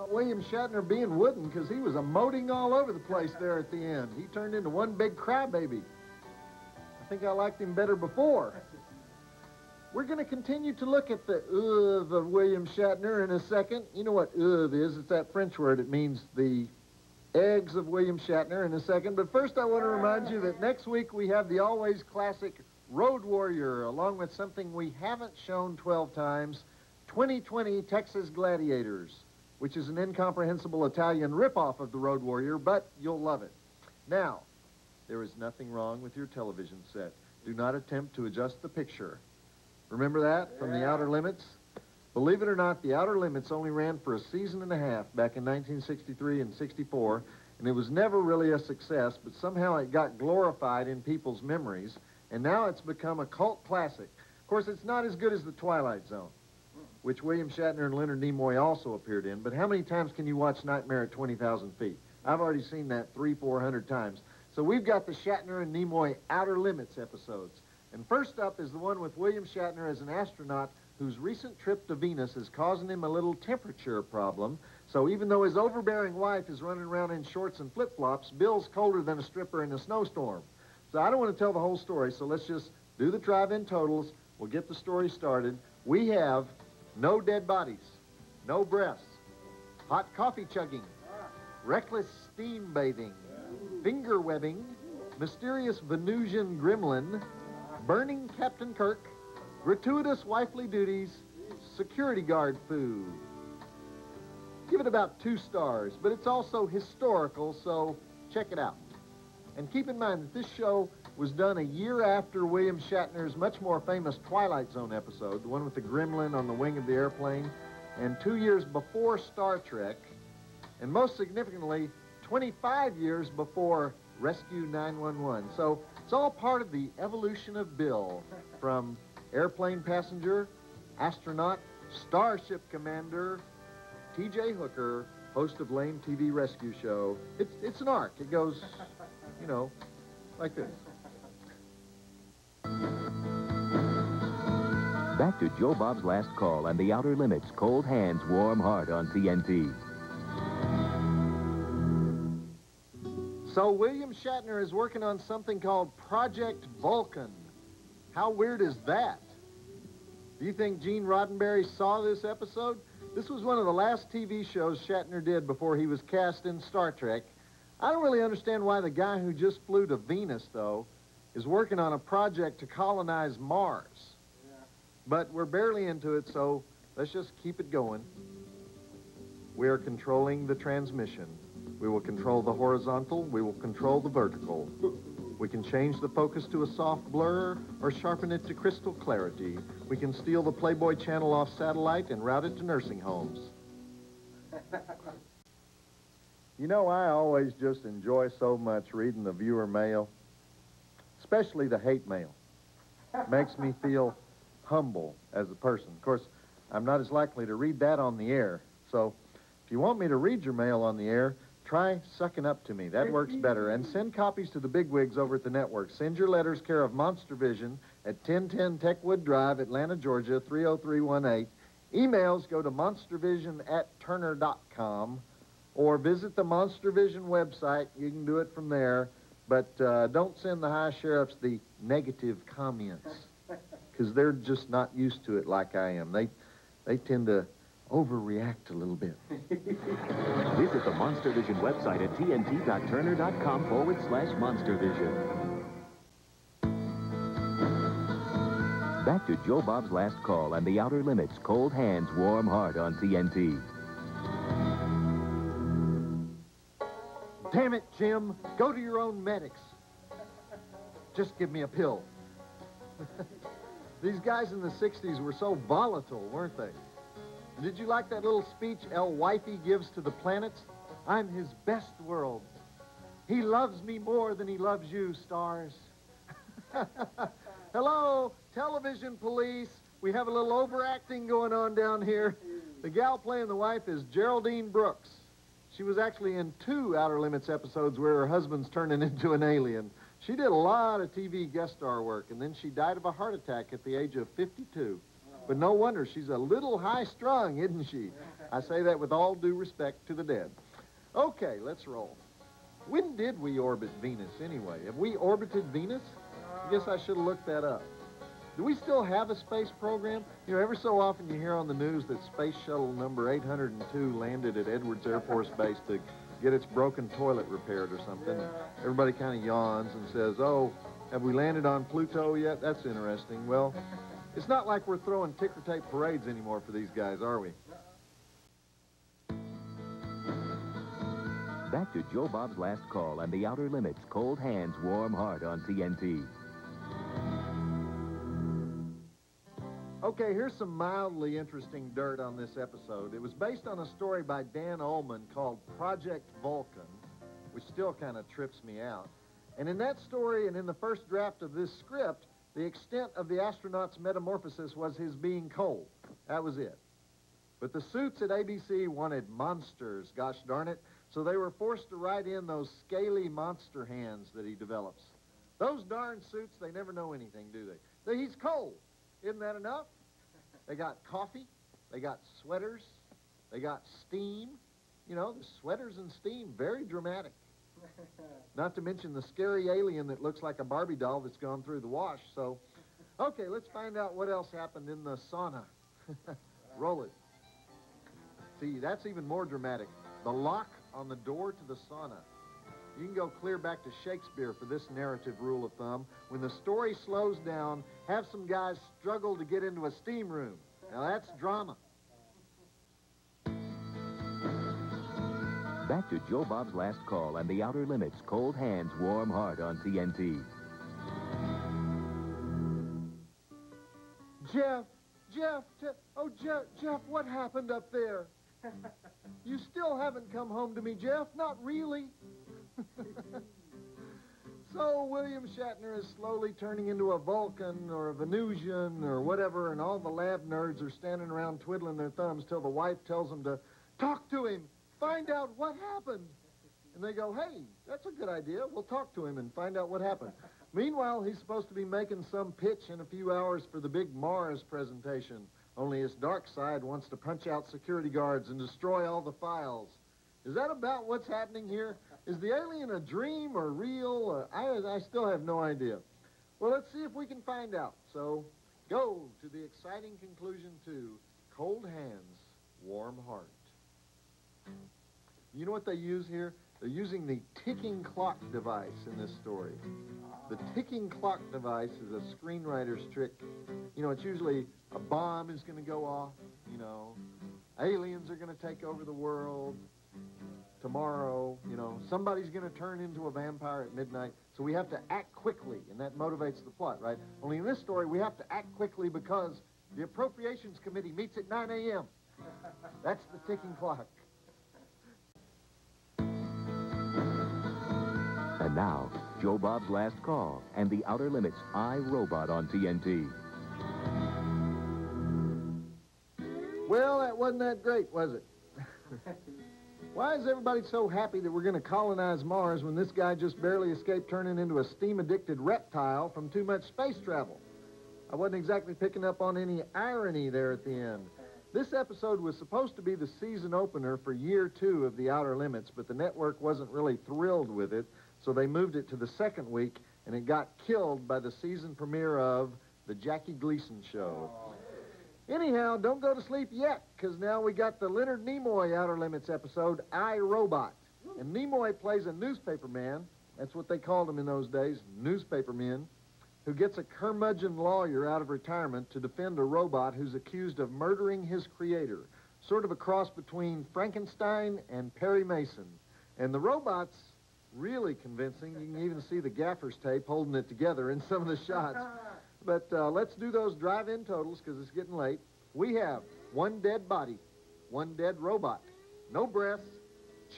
about William Shatner being wooden because he was emoting all over the place there at the end. He turned into one big crybaby. I think I liked him better before. We're going to continue to look at the of William Shatner in a second. You know what is? It's that French word. It means the eggs of William Shatner in a second. But first I want to remind you that next week we have the always classic Road Warrior, along with something we haven't shown 12 times, 2020 Texas Gladiators, which is an incomprehensible Italian ripoff of the Road Warrior, but you'll love it. Now, there is nothing wrong with your television set. Do not attempt to adjust the picture. Remember that from The Outer Limits? Believe it or not, The Outer Limits only ran for a season and a half back in 1963 and 64, and it was never really a success, but somehow it got glorified in people's memories, and now it's become a cult classic. Of course, it's not as good as The Twilight Zone, which William Shatner and Leonard Nimoy also appeared in, but how many times can you watch Nightmare at 20,000 Feet? I've already seen that 300-400 times. So we've got the Shatner and Nimoy Outer Limits episodes. And first up is the one with William Shatner as an astronaut whose recent trip to Venus is causing him a little temperature problem. So even though his overbearing wife is running around in shorts and flip-flops, Bill's colder than a stripper in a snowstorm. So I don't want to tell the whole story, so let's just do the drive-in totals. We'll get the story started. We have no dead bodies, no breaths, hot coffee chugging, reckless steam bathing, finger webbing, mysterious Venusian gremlin, burning Captain Kirk, gratuitous wifely duties, security guard food. Give it about 2 stars, but it's also historical, so check it out. And keep in mind that this show was done a year after William Shatner's much more famous Twilight Zone episode, the one with the gremlin on the wing of the airplane, and 2 years before Star Trek, and most significantly, 25 years before Rescue 911. So it's all part of the evolution of Bill, from airplane passenger, astronaut, starship commander, T.J. Hooker, host of lame TV rescue show. It's an arc. It goes, you know, like this. Back to Joe Bob's Last Call and The Outer Limits, Cold Hands, Warm Heart on TNT. So William Shatner is working on something called Project Vulcan. How weird is that? Do you think Gene Roddenberry saw this episode? This was one of the last TV shows Shatner did before he was cast in Star Trek. I don't really understand why the guy who just flew to Venus, though, is working on a project to colonize Mars. Yeah. But we're barely into it, so let's just keep it going. We are controlling the transmission. We will control the horizontal. We will control the vertical. We can change the focus to a soft blur or sharpen it to crystal clarity. We can steal the Playboy channel off satellite and route it to nursing homes. You know, I always just enjoy so much reading the viewer mail, especially the hate mail. Makes me feel humble as a person. Of course, I'm not as likely to read that on the air. So if you want me to read your mail on the air, try sucking up to me. That works better. And send copies to the bigwigs over at the network. Send your letters care of Monstervision at 1010 Techwood Drive, Atlanta, Georgia, 30318. Emails go to monstervision@turner.com or visit the Monstervision website. You can do it from there. But don't send the high sheriffs the negative comments because they're just not used to it like I am. They tend to overreact a little bit. Visit the Monstervision website at tnt.turner.com/Monstervision. Back to Joe Bob's Last Call and The Outer Limits, Cold Hands, Warm Heart on TNT. Damn it, Jim. Go to your own medics. Just give me a pill. These guys in the 60s were so volatile, weren't they? Did you like that little speech El Wifey gives to the planets? I'm his best world. He loves me more than he loves you, stars. Hello, television police. We have a little overacting going on down here. The gal playing the wife is Geraldine Brooks. She was actually in 2 Outer Limits episodes where her husband's turning into an alien. She did a lot of TV guest star work, and then she died of a heart attack at the age of 52. But no wonder, she's a little high-strung, isn't she? I say that with all due respect to the dead. Okay, let's roll. When did we orbit Venus, anyway? Have we orbited Venus? I guess I should have looked that up. Do we still have a space program? You know, every so often you hear on the news that Space Shuttle number 802 landed at Edwards Air Force Base to get its broken toilet repaired or something. Everybody kind of yawns and says, oh, have we landed on Pluto yet? That's interesting. Well, it's not like we're throwing ticker tape parades anymore for these guys, are we? Back to Joe Bob's Last Call and The Outer Limits, Cold Hands, Warm Heart on TNT. Okay, here's some mildly interesting dirt on this episode. It was based on a story by Dan Ullman called Project Vulcan, which still kind of trips me out. And in that story and in the first draft of this script, the extent of the astronaut's metamorphosis was his being cold. That was it. But the suits at ABC wanted monsters, gosh darn it, so they were forced to write in those scaly monster hands that he develops. Those darn suits, they never know anything, do they? He's cold. Isn't that enough? They got coffee, they got sweaters, they got steam. You know, the sweaters and steam, very dramatic. Not to mention the scary alien that looks like a Barbie doll that's gone through the wash. So, okay, let's find out what else happened in the sauna. Roll it. See, that's even more dramatic. The lock on the door to the sauna. You can go clear back to Shakespeare for this narrative rule of thumb. When the story slows down, have some guys struggle to get into a steam room. Now that's drama. Back to Joe Bob's Last Call and The Outer Limits, Cold Hands, Warm Heart on TNT. Jeff, what happened up there? You still haven't come home to me, Jeff. Not really. So William Shatner is slowly turning into a Vulcan or a Venusian or whatever, and all the lab nerds are standing around twiddling their thumbs till the wife tells them to talk to him, find out what happened. And they go, hey, that's a good idea. We'll talk to him and find out what happened. Meanwhile, he's supposed to be making some pitch in a few hours for the big Mars presentation. Only his dark side wants to punch out security guards and destroy all the files. Is that about what's happening here? Is the alien a dream or real? I still have no idea. Well, let's see if we can find out. So, go to the exciting conclusion to Cold Hands, Warm Heart. You know what they use here? They're using the ticking clock device in this story. The ticking clock device is a screenwriter's trick. You know, it's usually a bomb is going to go off, you know, aliens are going to take over the world tomorrow, you know, somebody's going to turn into a vampire at midnight, so we have to act quickly, and that motivates the plot, right? Only in this story, we have to act quickly because the Appropriations Committee meets at 9 a.m. That's the ticking clock. And now, Joe Bob's Last Call and The Outer Limits, I, Robot on TNT. Well, that wasn't that great, was it? Why is everybody so happy that we're going to colonize Mars when this guy just barely escaped turning into a steam-addicted reptile from too much space travel? I wasn't exactly picking up on any irony there at the end. This episode was supposed to be the season opener for year 2 of The Outer Limits, but the network wasn't really thrilled with it, so they moved it to the second week, and it got killed by the season premiere of The Jackie Gleason Show. Anyhow, don't go to sleep yet, because now we got the Leonard Nimoy Outer Limits episode, I, Robot. And Nimoy plays a newspaperman, that's what they called him in those days, newspapermen, who gets a curmudgeon lawyer out of retirement to defend a robot who's accused of murdering his creator. Sort of a cross between Frankenstein and Perry Mason. And the robot's really convincing. You can even see the gaffer's tape holding it together in some of the shots. But let's do those drive-in totals because it's getting late. We have 1 dead body, 1 dead robot, no breaths,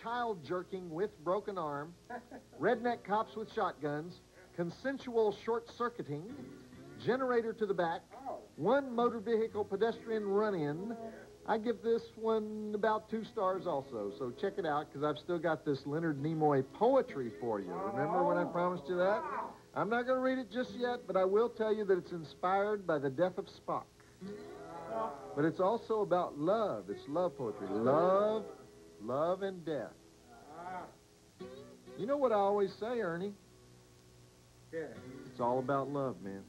child jerking with broken arm, redneck cops with shotguns, consensual short-circuiting, generator to the back, 1 motor vehicle pedestrian run-in. I give this one about 2 stars also, so check it out because I've still got this Leonard Nimoy poetry for you. Remember when I promised you that? I'm not going to read it just yet, but I will tell you that it's inspired by the death of Spock. But it's also about love. It's love poetry. Love, love, and death. You know what I always say, Ernie? Yeah. It's all about love, man.